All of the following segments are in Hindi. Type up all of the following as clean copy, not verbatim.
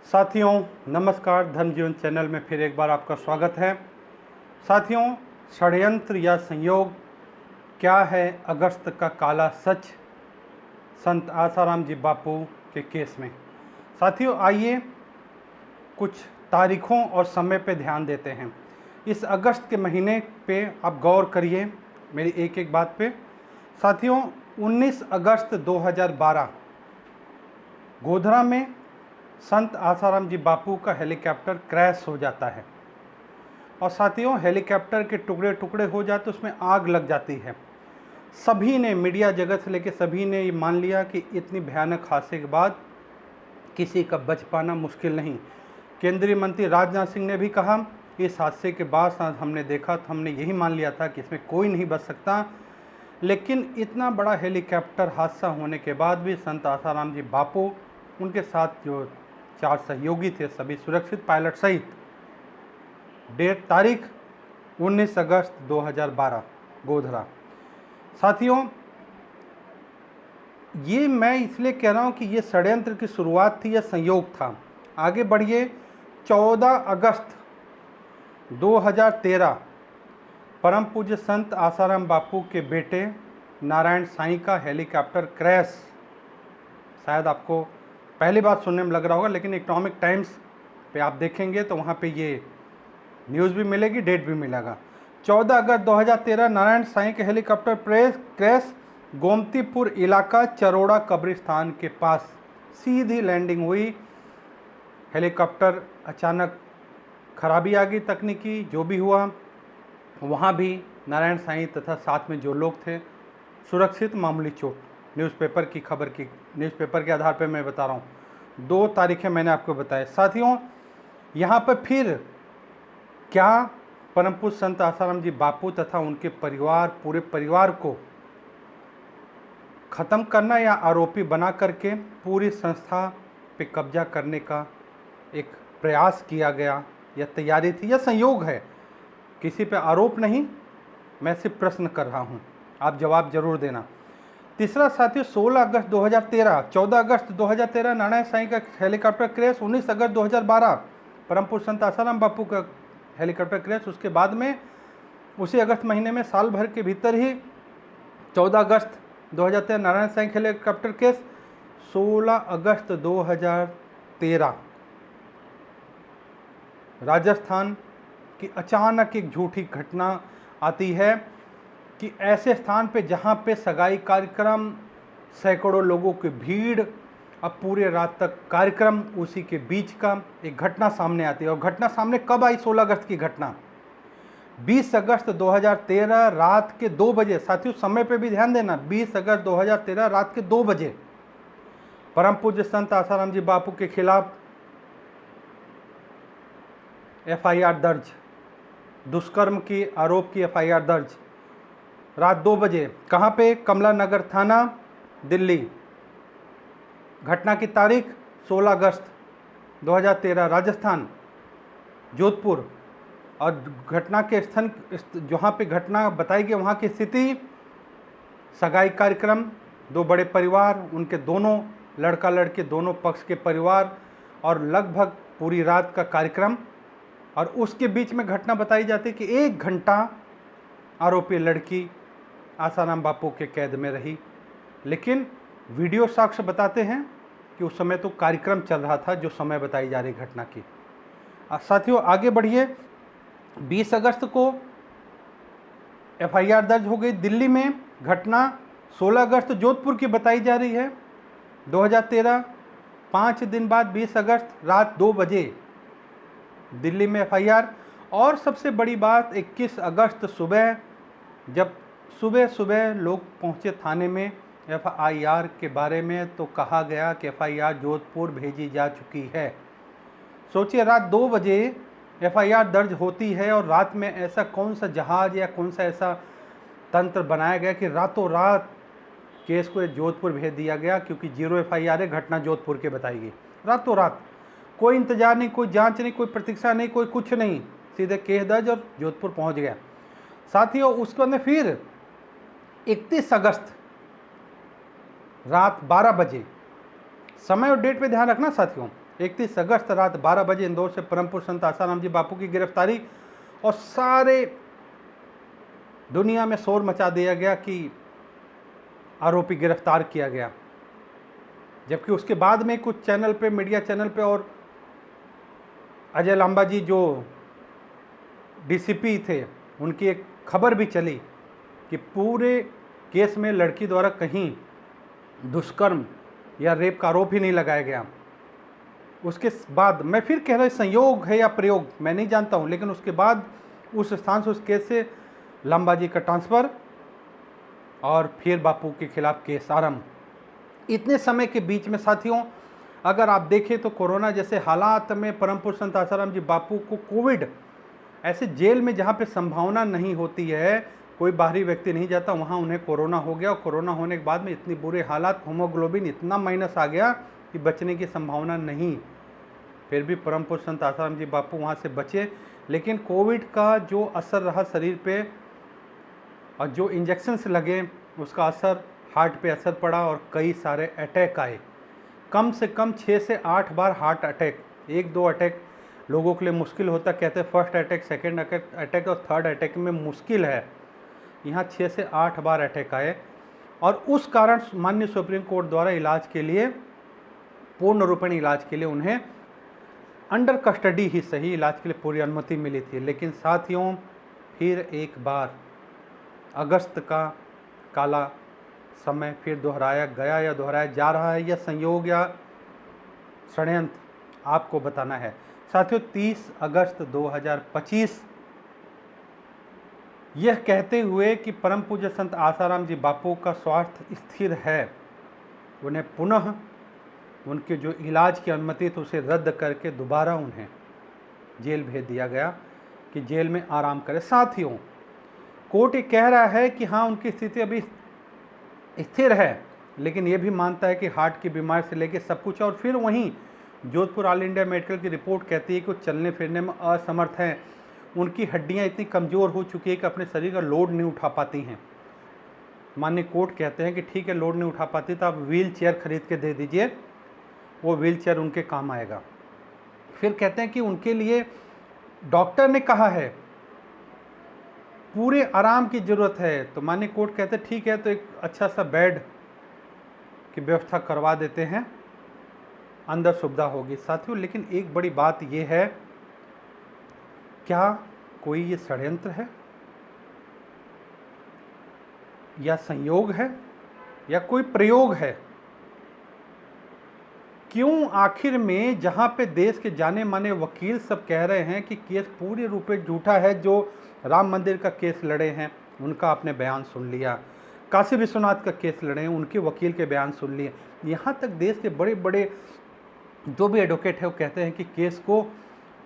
साथियों नमस्कार, धर्म जीवन चैनल में फिर एक बार आपका स्वागत है। साथियों, षड्यंत्र या संयोग क्या है अगस्त का काला सच संत आसाराम जी बापू के केस में। साथियों, आइए कुछ तारीखों और समय पे ध्यान देते हैं। इस अगस्त के महीने पे आप गौर करिए मेरी एक एक बात पे। साथियों, 19 अगस्त 2012 गोधरा में संत आसाराम जी बापू का हेलीकॉप्टर क्रैश हो जाता है और साथियों हेलीकॉप्टर के टुकड़े टुकड़े हो जाते, उसमें आग लग जाती है। सभी ने, मीडिया जगत से लेकर सभी ने ये मान लिया कि इतनी भयानक हादसे के बाद किसी का बच पाना मुश्किल नहीं। केंद्रीय मंत्री राजनाथ सिंह ने भी कहा, इस हादसे के बाद हमने देखा तो हमने यही मान लिया था कि इसमें कोई नहीं बच सकता। लेकिन इतना बड़ा हेलीकॉप्टर हादसा होने के बाद भी संत आसाराम जी बापू, उनके साथ जो 4 सहयोगी थे, सभी सुरक्षित, पायलट सहित। डेट तारीख 19 अगस्त 2012 गोधरा। साथियों, ये मैं इसलिए कह रहा हूँ कि ये षड्यंत्र की शुरुआत थी या संयोग था। आगे बढ़िए। 14 अगस्त 2013 परम पूज्य संत आसाराम बापू के बेटे नारायण साईं का हेलीकॉप्टर क्रैश। शायद आपको पहली बात सुनने में लग रहा होगा, लेकिन इकोनॉमिक टाइम्स पे आप देखेंगे तो वहाँ पे ये न्यूज़ भी मिलेगी, डेट भी मिलेगा। 14 अगस्त 2013 नारायण साईं के हेलीकॉप्टर क्रैश, गोमतीपुर इलाका चरोड़ा कब्रिस्तान के पास सीधी लैंडिंग हुई। हेलीकॉप्टर अचानक खराबी आ गई, तकनीकी जो भी हुआ, वहाँ भी नारायण साईं तथा साथ में जो लोग थे सुरक्षित, मामूली चोट। न्यूज़पेपर की खबर की, न्यूज़पेपर के आधार पर मैं बता रहा हूँ। 2 तारीखें मैंने आपको बताए। साथियों, यहाँ पर फिर क्या परम पूज्य संत आसाराम जी बापू तथा उनके परिवार, पूरे परिवार को ख़त्म करना या आरोपी बना करके पूरी संस्था पे कब्जा करने का एक प्रयास किया गया या तैयारी थी या संयोग है? किसी पे आरोप नहीं, मैं सिर्फ प्रश्न कर रहा हूँ, आप जवाब जरूर देना। तीसरा साथियों, 16 अगस्त 2013, 14 अगस्त 2013 नारायण साईं का हेलीकॉप्टर क्रैश, 19 अगस्त 2012 परम पूज्य संत आसाराम बापू का हेलीकॉप्टर क्रैश। उसके बाद में उसी अगस्त महीने में, साल भर के भीतर ही 14 अगस्त 2013 नारायण साईं का हेलीकॉप्टर क्रैश। 16 अगस्त 2013 राजस्थान की अचानक एक झूठी घटना आती है कि ऐसे स्थान पे जहाँ पे सगाई कार्यक्रम, सैकड़ों लोगों की भीड़, अब पूरे रात तक कार्यक्रम, उसी के बीच का एक घटना सामने आती है। और घटना सामने कब आई? 16 अगस्त की घटना। 20 अगस्त 2013 रात के 2 बजे, साथियों समय पे भी ध्यान देना, 20 अगस्त 2013 रात के 2 बजे परम पूज्य संत आसाराम जी बापू के खिलाफ FIR दर्ज, दुष्कर्म की आरोप की FIR दर्ज। रात 2 बजे कहाँ पे? कमला नगर थाना, दिल्ली। घटना की तारीख 16 अगस्त 2013 राजस्थान, जोधपुर। और घटना के स्थल जहाँ पे घटना बताई गई, वहाँ की स्थिति, सगाई कार्यक्रम, 2 बड़े परिवार, उनके दोनों लड़का लड़के दोनों पक्ष के परिवार, और लगभग पूरी रात का कार्यक्रम। और उसके बीच में घटना बताई जाती है कि 1 घंटा आरोपी लड़की आसाराम बापू के कैद में रही। लेकिन वीडियो साक्ष्य बताते हैं कि उस समय तो कार्यक्रम चल रहा था जो समय बताई जा रही घटना की। साथियों आगे बढ़िए। 20 अगस्त को FIR दर्ज हो गई दिल्ली में। घटना 16 अगस्त जोधपुर की बताई जा रही है 2013। 5 दिन बाद 20 अगस्त रात 2 बजे दिल्ली में FIR। और सबसे बड़ी बात, 21 अगस्त सुबह, जब सुबह सुबह लोग पहुंचे थाने में FIR के बारे में, तो कहा गया कि FIR जोधपुर भेजी जा चुकी है। सोचिए, रात 2 बजे FIR दर्ज होती है, और रात में ऐसा कौन सा जहाज या कौन सा ऐसा तंत्र बनाया गया कि रातों रात केस को जोधपुर भेज दिया गया, क्योंकि 0 FIR है, घटना जोधपुर के बताई गई। रातों रात कोई इंतजार नहीं, कोई जांच नहीं, कोई प्रतीक्षा नहीं, कोई कुछ नहीं, सीधे केस दर्ज और जोधपुर पहुंच गया। साथियों उसके बाद में फिर 31 अगस्त रात 12 बजे, समय और डेट पे ध्यान रखना साथियों, 31 अगस्त रात 12 बजे इंदौर से परम पूज्य संत आसाराम जी बापू की गिरफ्तारी, और सारे दुनिया में शोर मचा दिया गया कि आरोपी गिरफ्तार किया गया। जबकि उसके बाद में कुछ चैनल पे, मीडिया चैनल पे, और अजय लांबा जी जो डीसीपी थे, उनकी एक खबर भी चली कि पूरे केस में लड़की द्वारा कहीं दुष्कर्म या रेप का आरोप ही नहीं लगाया गया। उसके बाद मैं फिर कह रहा, संयोग है या प्रयोग मैं नहीं जानता हूँ, लेकिन उसके बाद उस स्थान से, उस केस से लांबा जी का ट्रांसफ़र और फिर बापू के खिलाफ केस आरंभ। इतने समय के बीच में साथियों, अगर आप देखें तो कोरोना जैसे हालात में परम पूज्य संत आसाराम जी बापू को कोविड, ऐसे जेल में जहाँ पे संभावना नहीं होती है, कोई बाहरी व्यक्ति नहीं जाता, वहाँ उन्हें कोरोना हो गया। और कोरोना होने के बाद में इतनी बुरे हालात, हीमोग्लोबिन इतना माइनस आ गया कि बचने की संभावना नहीं। फिर भी परम पूज्य संत आसाराम जी बापू वहाँ से बचे। लेकिन कोविड का जो असर रहा शरीर पे, और जो इंजेक्शन्स लगे, उसका असर हार्ट पे असर पड़ा और कई सारे अटैक आए। कम से कम 6 से 8 बार हार्ट अटैक। 1-2 अटैक लोगों के लिए मुश्किल होता, कहते हैं फर्स्ट अटैक, सेकेंड अटैक और थर्ड अटैक में मुश्किल है। यहाँ 6 से 8 बार अटैक आए, और उस कारण माननीय सुप्रीम कोर्ट द्वारा इलाज के लिए, पूर्ण रूपेण इलाज के लिए उन्हें अंडर कस्टडी ही सही, इलाज के लिए पूरी अनुमति मिली थी। लेकिन साथियों, फिर एक बार अगस्त का काला समय फिर दोहराया गया या दोहराया जा रहा है, या संयोग या षड्यंत्र, आपको बताना है। साथियों, 30 अगस्त 2025 यह कहते हुए कि परम पूज्य संत आसाराम जी बापू का स्वास्थ्य स्थिर है, उन्हें पुनः उनके जो इलाज की अनुमति थी उसे रद्द करके दोबारा उन्हें जेल भेज दिया गया कि जेल में आराम करें। साथियों, कोर्ट ये कह रहा है कि हाँ, उनकी स्थिति अभी स्थिर है, लेकिन ये भी मानता है कि हार्ट की बीमारी से लेकर सब कुछ। और फिर वहीं जोधपुर ऑल इंडिया मेडिकल की रिपोर्ट कहती है कि वो चलने फिरने में असमर्थ हैं, उनकी हड्डियां इतनी कमज़ोर हो चुकी है कि अपने शरीर का लोड नहीं उठा पाती हैं। माननीय कोर्ट कहते हैं कि ठीक है, लोड नहीं उठा पाती तो आप व्हील चेयर खरीद के दे दीजिए, वो व्हील चेयर उनके काम आएगा। फिर कहते हैं कि उनके लिए डॉक्टर ने कहा है पूरे आराम की ज़रूरत है। तो माननीय कोर्ट कहते हैं ठीक है, तो एक अच्छा सा बेड की व्यवस्था करवा देते हैं, अंदर सुविधा होगी। साथियों, लेकिन एक बड़ी बात यह है, क्या कोई ये षड्यंत्र है या संयोग है या कोई प्रयोग है? क्यों आखिर में जहां पे देश के जाने माने वकील सब कह रहे हैं कि केस पूरी रूप से झूठा है, जो राम मंदिर का केस लड़े हैं उनका आपने बयान सुन लिया, काशी विश्वनाथ का केस लड़े हैं उनके वकील के बयान सुन लिए, यहाँ तक देश के बड़े बड़े जो भी एडवोकेट है वो कहते हैं कि केस को,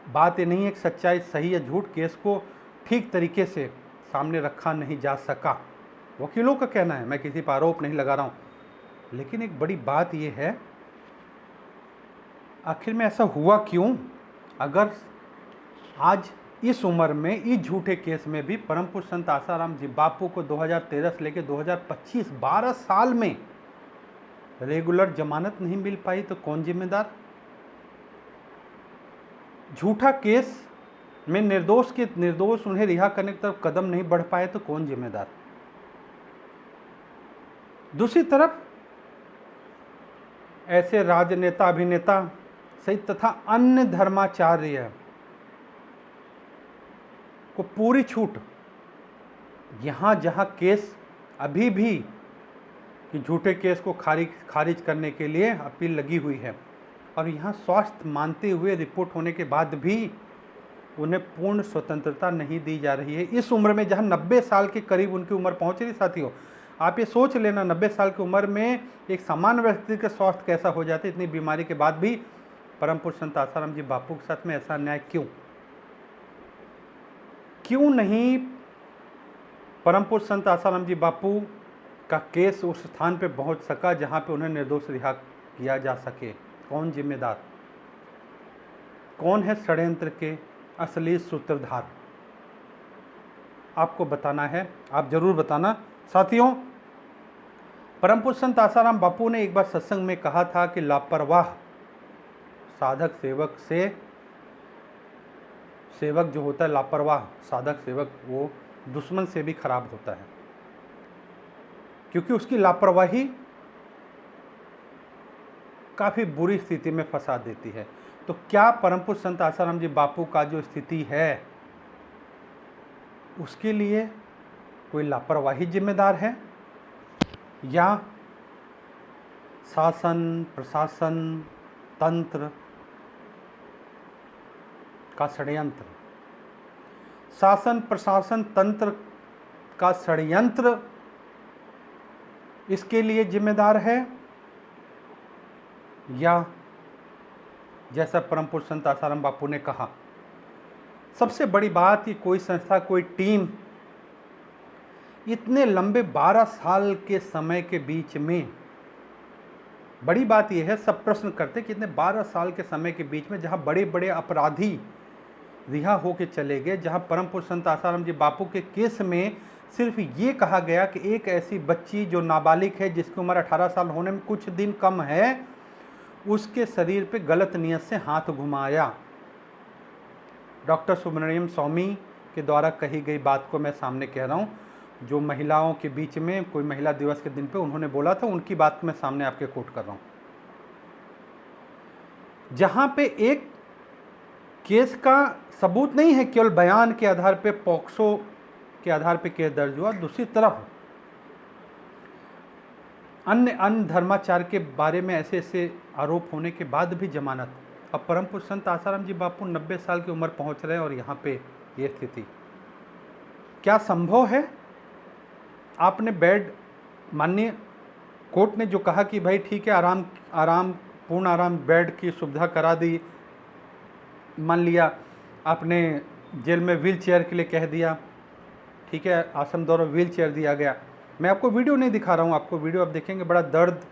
बात ये नहीं है कि सच्चाई सही या झूठ, केस को ठीक तरीके से सामने रखा नहीं जा सका। वकीलों का कहना है, मैं किसी पर आरोप नहीं लगा रहा हूँ। लेकिन एक बड़ी बात ये है, आखिर में ऐसा हुआ क्यों? अगर आज इस उम्र में इस झूठे केस में भी परम पूज्य संत आसाराम जी बापू को 2013 से लेकर 2025 12 साल में रेगुलर जमानत नहीं मिल पाई, तो कौन जिम्मेदार? झूठा केस में निर्दोष उन्हें रिहा करने की तरफ कदम नहीं बढ़ पाए, तो कौन जिम्मेदार? दूसरी तरफ ऐसे राजनेता, अभिनेता सहित तथा अन्य धर्माचार्य को पूरी छूट, यहाँ जहाँ केस अभी भी कि झूठे केस को खारिज करने के लिए अपील लगी हुई है, और यहाँ स्वास्थ्य मानते हुए रिपोर्ट होने के बाद भी उन्हें पूर्ण स्वतंत्रता नहीं दी जा रही है। इस उम्र में जहाँ 90 साल के करीब उनकी उम्र पहुँच रही। साथियों, आप ये सोच लेना, 90 साल की उम्र में एक सामान्य व्यक्ति का स्वास्थ्य कैसा हो जाता है, इतनी बीमारी के बाद भी परम पूज्य संत आसाराम जी बापू के साथ में ऐसा अन्याय क्यों? क्यों नहीं परम पूज्य संत आसाराम जी बापू का केस उस स्थान पे पहुंच सका जहां पे उन्हें निर्दोष रिहा किया जा सके? कौन जिम्मेदार? कौन है षड्यंत्र के असली सूत्रधार? आपको बताना है, आप जरूर बताना। साथियों, परम पूज्य संत आसाराम बापू ने एक बार सत्संग में कहा था कि लापरवाह साधक सेवक से, सेवक जो होता है लापरवाह, साधक सेवक वो दुश्मन से भी खराब होता है, क्योंकि उसकी लापरवाही काफ़ी बुरी स्थिति में फंसा देती है। तो क्या परम पूज्य संत आसाराम जी बापू का जो स्थिति है उसके लिए कोई लापरवाही जिम्मेदार है, या शासन प्रशासन तंत्र का षड्यंत्र? शासन प्रशासन तंत्र का षड्यंत्र इसके लिए जिम्मेदार है, या जैसा परम पूज्य संत आसाराम बापू ने कहा, सबसे बड़ी बात कि कोई संस्था कोई टीम इतने लंबे 12 साल के समय के बीच में, बड़ी बात यह है, सब प्रश्न करते कि इतने 12 साल के समय के बीच में जहां बड़े बड़े अपराधी रिहा होके चले गए, जहां परम पूज्य संत आसाराम जी बापू के केस में सिर्फ ये कहा गया कि एक ऐसी बच्ची जो नाबालिग है, जिसकी उम्र 18 साल होने में कुछ दिन कम है, उसके शरीर पे गलत नियत से हाथ घुमाया। डॉक्टर सुब्रमण्यम स्वामी के द्वारा कही गई बात को मैं सामने कह रहा हूँ, जो महिलाओं के बीच में कोई महिला दिवस के दिन पे उन्होंने बोला था, उनकी बात को मैं सामने आपके कोट कर रहा हूँ। जहाँ पे एक केस का सबूत नहीं है, केवल बयान के आधार पे, पॉक्सो के आधार पे केस दर्ज हुआ, दूसरी तरफ अन्य धर्माचार के बारे में ऐसे ऐसे आरोप होने के बाद भी जमानत। अब परम पूज्य संत आसाराम जी बापू 90 साल की उम्र पहुंच रहे हैं और यहाँ पे ये स्थिति क्या संभव है? आपने बेड, माननीय कोर्ट ने जो कहा कि भाई ठीक है, पूर्ण आराम बेड की सुविधा करा दी, मान लिया आपने जेल में व्हील चेयर के लिए कह दिया, ठीक है, आश्रम द्वारा व्हील चेयर दिया गया। मैं आपको वीडियो नहीं दिखा रहा हूँ, आपको वीडियो आप देखेंगे, बड़ा दर्द,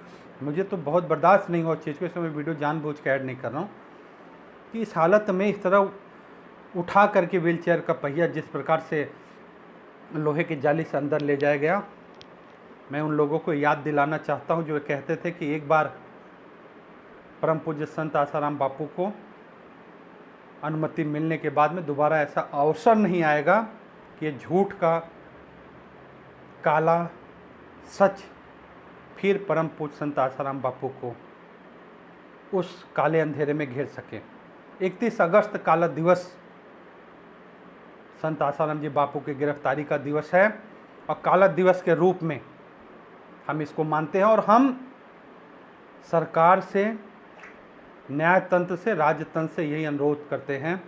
मुझे तो बहुत बर्दाश्त नहीं हुआ चीज़ को, इसमें मैं वीडियो जानबूझ के ऐड नहीं कर रहा हूँ कि इस हालत में इस तरह उठा करके व्हील चेयर का पहिया जिस प्रकार से लोहे की जाली से अंदर ले जाया गया। मैं उन लोगों को याद दिलाना चाहता हूँ जो कहते थे कि एक बार परम पूज्य संत आसाराम बापू को अनुमति मिलने के बाद में दोबारा ऐसा अवसर नहीं आएगा कि ये झूठ का काला सच फिर परम पूज्य संत आसाराम बापू को उस काले अंधेरे में घेर सके। 31 अगस्त काला दिवस संत आसाराम जी बापू की गिरफ्तारी का दिवस है, और काला दिवस के रूप में हम इसको मानते हैं, और हम सरकार से, न्यायतंत्र से, राजतंत्र से यही अनुरोध करते हैं।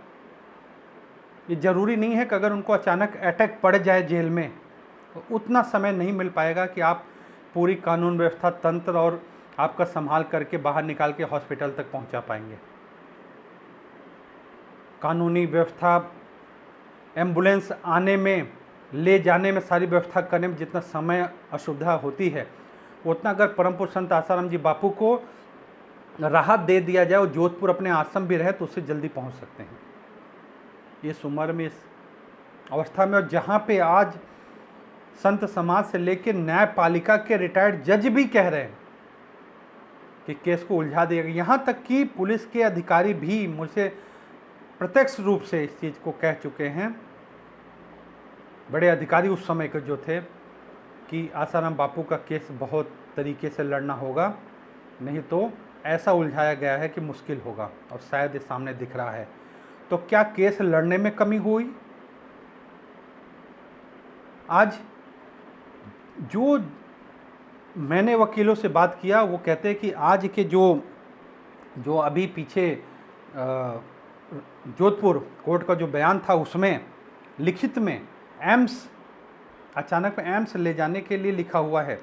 ये ज़रूरी नहीं है कि अगर उनको अचानक अटैक पड़ जाए जेल में, तो उतना समय नहीं मिल पाएगा कि आप पूरी कानून व्यवस्था, तंत्र और आपका संभाल करके बाहर निकाल के हॉस्पिटल तक पहुंचा पाएंगे। कानूनी व्यवस्था, एम्बुलेंस आने में, ले जाने में, सारी व्यवस्था करने में जितना समय असुविधा होती है, उतना अगर परम पूज्य संत आसाराम जी बापू को राहत दे दिया जाए और जोधपुर अपने आश्रम भी रहे तो उससे जल्दी पहुंच सकते हैं। इस उम्र में, इस अवस्था में, और जहाँ पे आज संत समाज से लेकर न्यायपालिका के रिटायर्ड जज भी कह रहे हैं कि केस को उलझा दिया गया, यहाँ तक कि पुलिस के अधिकारी भी मुझसे प्रत्यक्ष रूप से इस चीज़ को कह चुके हैं, बड़े अधिकारी उस समय के जो थे, कि आसाराम बापू का केस बहुत तरीके से लड़ना होगा, नहीं तो ऐसा उलझाया गया है कि मुश्किल होगा, और शायद ये सामने दिख रहा है। तो क्या केस लड़ने में कमी हुई? आज जो मैंने वकीलों से बात किया वो कहते हैं कि आज के जो अभी पीछे जोधपुर कोर्ट का जो बयान था, उसमें लिखित में एम्स, अचानक में एम्स ले जाने के लिए लिखा हुआ है,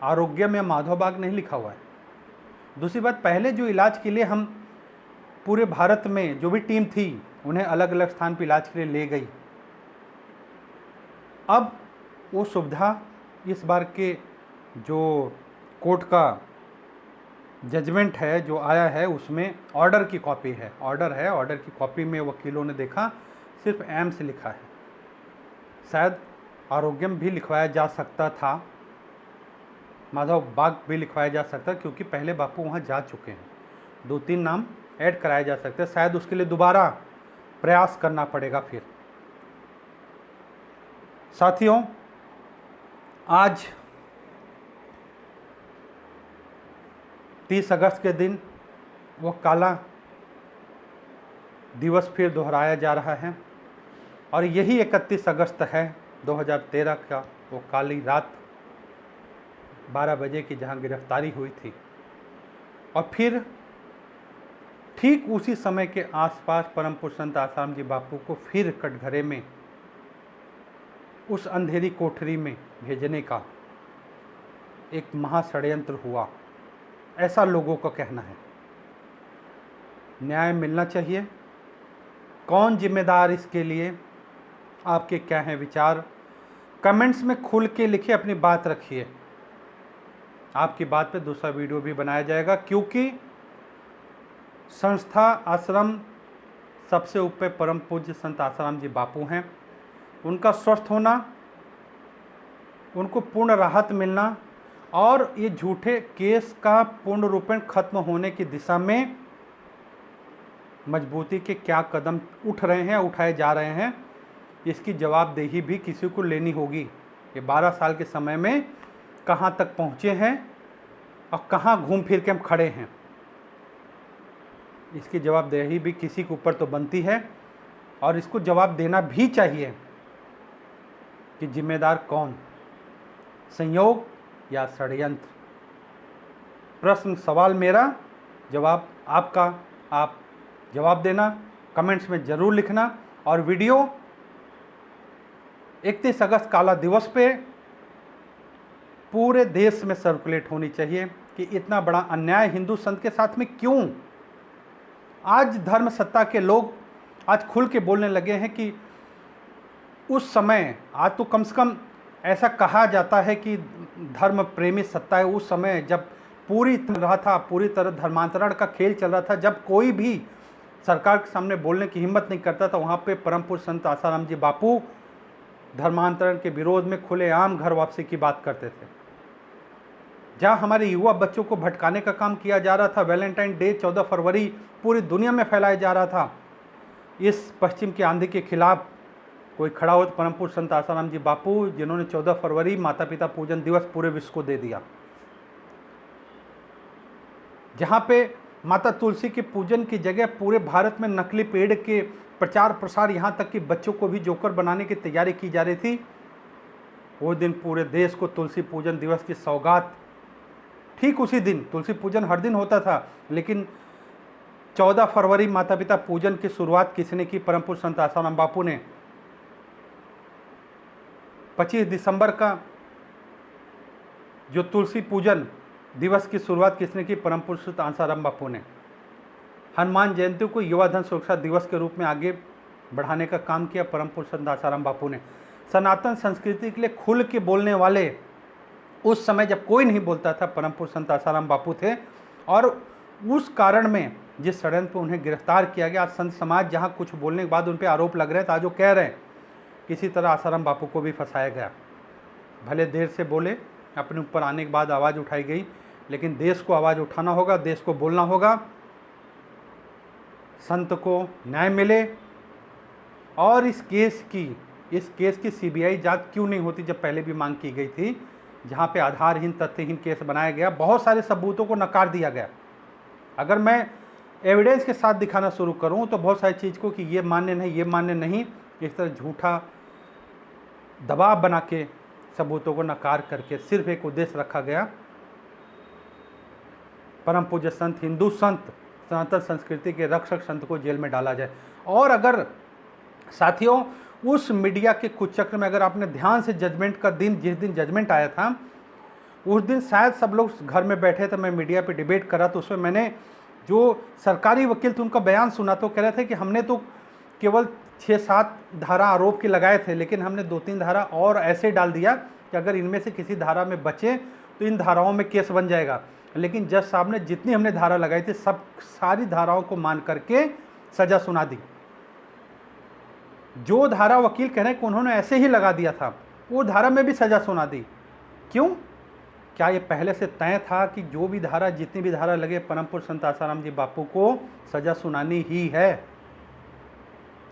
आरोग्यम या माधवबाग नहीं लिखा हुआ है। दूसरी बात, पहले जो इलाज के लिए हम पूरे भारत में जो भी टीम थी उन्हें अलग अलग स्थान पर इलाज के लिए ले गई, अब वो सुविधा इस बार के जो कोर्ट का जजमेंट है जो आया है उसमें ऑर्डर की कॉपी है, ऑर्डर की कॉपी में वकीलों ने देखा सिर्फ एम्स लिखा है। शायद आरोग्यम भी लिखवाया जा सकता था, माधव बाग भी लिखवाया जा सकता, क्योंकि पहले बापू वहाँ जा चुके हैं। 2-3 नाम ऐड कराए जा सकते हैं। शायद उसके लिए दोबारा प्रयास करना पड़ेगा फिर। साथियों, आज 30 अगस्त के दिन वो काला दिवस फिर दोहराया जा रहा है और यही 31 अगस्त है 2013 का वो काली रात 12 बजे की जहां गिरफ्तारी हुई थी। और फिर ठीक उसी समय के आसपास परम पूज्य संत आसाराम जी बापू को फिर कटघरे में उस अंधेरी कोठरी में भेजने का एक महाषड्यंत्र हुआ, ऐसा लोगों का कहना है। न्याय मिलना चाहिए। कौन जिम्मेदार इसके लिए? आपके क्या हैं विचार? कमेंट्स में खुल के लिखिए, अपनी बात रखिए। आपकी बात पे दूसरा वीडियो भी बनाया जाएगा, क्योंकि संस्था आश्रम सबसे ऊपर परम पूज्य संत आसाराम जी बापू हैं। उनका स्वस्थ होना, उनको पूर्ण राहत मिलना और ये झूठे केस का पूर्ण रूपेण खत्म होने की दिशा में मजबूती के क्या कदम उठ रहे हैं, उठाए जा रहे हैं, इसकी जवाबदेही भी किसी को लेनी होगी। ये 12 साल के समय में कहाँ तक पहुँचे हैं और कहाँ घूम फिर के हम खड़े हैं, इसकी जवाबदेही भी किसी के ऊपर तो बनती है और इसको जवाब देना भी चाहिए कि जिम्मेदार कौन, संयोग या षड्यंत्र। प्रश्न सवाल मेरा, जवाब आपका। आप जवाब देना, कमेंट्स में ज़रूर लिखना। और वीडियो 31 अगस्त काला दिवस पे पूरे देश में सर्कुलेट होनी चाहिए कि इतना बड़ा अन्याय हिंदू संत के साथ में क्यों। आज धर्म सत्ता के लोग आज खुल के बोलने लगे हैं कि उस समय, आज तो कम से कम ऐसा कहा जाता है कि धर्म प्रेमी सत्ता है, उस समय जब पूरी तरह धर्मांतरण का खेल चल रहा था, जब कोई भी सरकार के सामने बोलने की हिम्मत नहीं करता था, वहाँ पे परम पूज्य संत आसाराम जी बापू धर्मांतरण के विरोध में खुलेआम घर वापसी की बात करते थे। जहाँ हमारे युवा बच्चों को भटकाने का काम किया जा रहा था, वैलेंटाइन डे 14 फरवरी पूरी दुनिया में फैलाया जा रहा था, इस पश्चिम की आंधी के खिलाफ कोई खड़ा हो तो परम पूज्य संत आसाराम जी बापू, जिन्होंने 14 फरवरी माता पिता पूजन दिवस पूरे विश्व को दे दिया। जहाँ पे माता तुलसी के पूजन की जगह पूरे भारत में नकली पेड़ के प्रचार प्रसार, यहाँ तक कि बच्चों को भी जोकर बनाने की तैयारी की जा रही थी, वो दिन पूरे देश को तुलसी पूजन दिवस की सौगात, ठीक उसी दिन, तुलसी पूजन हर दिन होता था, लेकिन 14 फरवरी माता पिता पूजन की शुरुआत किसने की? परम पूज्य संत आसाराम बापू ने। 25 दिसंबर का जो तुलसी पूजन दिवस की शुरुआत किसने की? परम पूज्य संत आसाराम बापू ने। हनुमान जयंती को युवा धन सुरक्षा दिवस के रूप में आगे बढ़ाने का काम किया परम पूज्य संत आसाराम बापू ने। सनातन संस्कृति के लिए खुल के बोलने वाले उस समय जब कोई नहीं बोलता था, परम पूज्य संत आसाराम बापू थे। और उस कारण में जिस षड्यंत्र पर उन्हें गिरफ्तार किया गया, आज संत समाज जहाँ कुछ बोलने के बाद उन पर आरोप लग रहे थे, आज वो कह रहे हैं किसी तरह आसाराम बापू को भी फंसाया गया। भले देर से बोले, अपने ऊपर आने के बाद आवाज़ उठाई गई, लेकिन देश को आवाज़ उठाना होगा, देश को बोलना होगा, संत को न्याय मिले। और इस केस की सीबीआई जांच क्यों नहीं होती, जब पहले भी मांग की गई थी, जहां पे आधारहीन तथ्यहीन केस बनाया गया, बहुत सारे सबूतों को नकार दिया गया। अगर मैं एविडेंस के साथ दिखाना शुरू करूं तो बहुत सारी चीज़ को कि ये मान्य नहीं, ये मान्य नहीं, इस तरह झूठा दबाव बना के सबूतों को नकार करके सिर्फ एक उद्देश्य रखा गया, परम पूज्य संत, हिंदू संत, सनातन संस्कृति के रक्षक संत को जेल में डाला जाए। और अगर साथियों उस मीडिया के कुचक्र में अगर आपने ध्यान से जजमेंट का दिन, जिस दिन जजमेंट आया था, उस दिन शायद सब लोग घर में बैठे थे, मैं मीडिया पे डिबेट करा तो उसमें मैंने जो सरकारी वकील थे उनका बयान सुना, तो कह रहे थे कि हमने तो केवल 6-7 धारा आरोप के लगाए थे, लेकिन हमने 2-3 धारा और ऐसे डाल दिया कि अगर इनमें से किसी धारा में बचे तो इन धाराओं में केस बन जाएगा। लेकिन जज साहब ने जितनी हमने धारा लगाई थी सब सारी धाराओं को मान करके सज़ा सुना दी। जो धारा वकील कह रहे हैं कि उन्होंने ऐसे ही लगा दिया था, वो धारा में भी सज़ा सुना दी। क्यों? क्या ये पहले से तय था कि जो भी धारा, जितनी भी धारा लगे, परम पुरुष संत आसाराम जी बापू को सजा सुनानी ही है?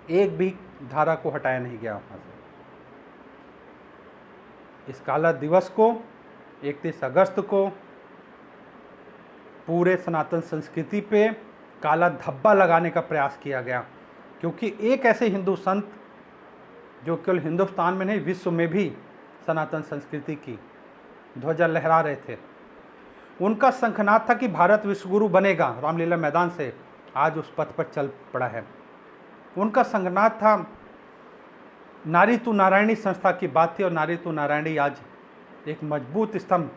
एक भी धारा को हटाया नहीं गया वहाँ से। इस काला दिवस को 31 अगस्त को पूरे सनातन संस्कृति पे काला धब्बा लगाने का प्रयास किया गया, क्योंकि एक ऐसे हिंदू संत जो केवल हिंदुस्तान में नहीं, विश्व में भी सनातन संस्कृति की ध्वजा लहरा रहे थे। उनका शंखनाद था कि भारत विश्वगुरु बनेगा। रामलीला मैदान से आज उस पथ पर चल पड़ा है। उनका शंखनाद था, नारी तू नारायणी संस्था की बात थी, और नारी तू नारायणी आज एक मजबूत स्तंभ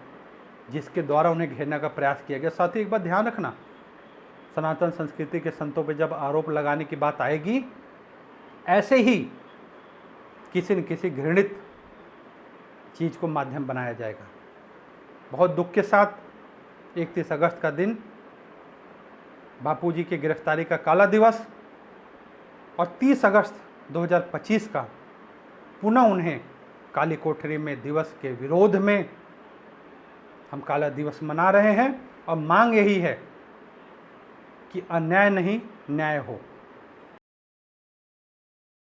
जिसके द्वारा उन्हें घेरने का प्रयास किया गया। साथ ही एक बात ध्यान रखना, सनातन संस्कृति के संतों पर जब आरोप लगाने की बात आएगी, ऐसे ही किसी न किसी घृणित चीज़ को माध्यम बनाया जाएगा। बहुत दुख के साथ 31 अगस्त का दिन, बापूजी की गिरफ्तारी का काला दिवस, और 30 अगस्त 2025 का पुनः उन्हें काली कोठरी में दिवस के विरोध में हम काला दिवस मना रहे हैं। और मांग यही है कि अन्याय नहीं, न्याय हो।